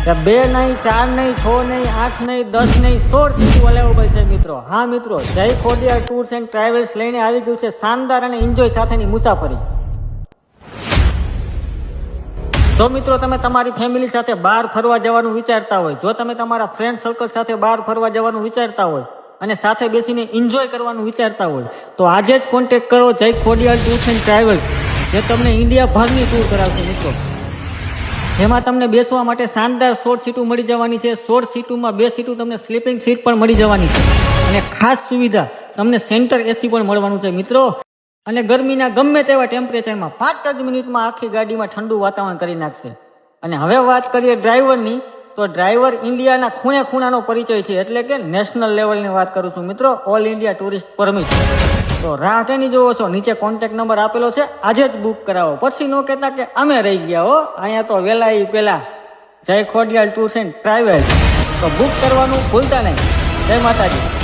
કે 2 નહીં, 4 નહીં, 6 નહીં, 8 નહીં, 10 નહીં, 16 સીટો અવેલેબલ છે મિત્રો. હા મિત્રો, જય ખોડિયાર ટૂર્સ એન્ડ ટ્રાવેલ્સ લઈને આવી ગયું છે શાનદાર અને એન્જોય સાથેની મુસાફરી. જો મિત્રો તમે તમારી ફેમિલી સાથે બહાર ફરવા જવાનું વિચારતા હોય, જો તમે તમારા ફ્રેન્ડ સર્કલ સાથે બહાર ફરવા જવાનું વિચારતા હોય અને સાથે બેસીને એન્જોય કરવાનું વિચારતા હોય તો આજે જ કોન્ટેક્ટ કરો જય ખોડિયાર ટૂર્સ એન્ડ ટ્રાવેલ્સ, જે તમને ઇન્ડિયા ભરની ટૂર કરાવશે મિત્રો. જેમાં તમને બેસવા માટે શાનદાર 16 સીટો મળી જવાની છે. 16 સીટોમાં 2 સીટો તમને સ્લીપિંગ સીટ પણ મળી જવાની છે અને ખાસ સુવિધા તમને સેન્ટર એસી પણ મળવાનું છે મિત્રો. અને ગરમીના ગમે તેવા ટેમ્પરેચરમાં 5 જ મિનિટમાં આખી ગાડીમાં ઠંડુ વાતાવરણ કરી નાખશે. અને હવે વાત કરીએ ડ્રાઈવરની, તો ડ્રાઈવર ઇન્ડિયાના ખૂણે ખૂણાનો પરિચય છે, એટલે કે નેશનલ લેવલની વાત કરું છું મિત્રો. All India tourist permit. તો રાહ તેની જોવો છો, નીચે કોન્ટેક્ટ નંબર આપેલો છે, આજે જ બુક કરાવો. પછી ન કહેતા કે અમે રહી ગયા હો, અહીંયા તો વહેલા પેલા જય ખોડિયાર ટૂર્સ એન્ડ ટ્રાવેલ્સ. તો બુક કરવાનું ભૂલતા નહીં. જય માતાજી.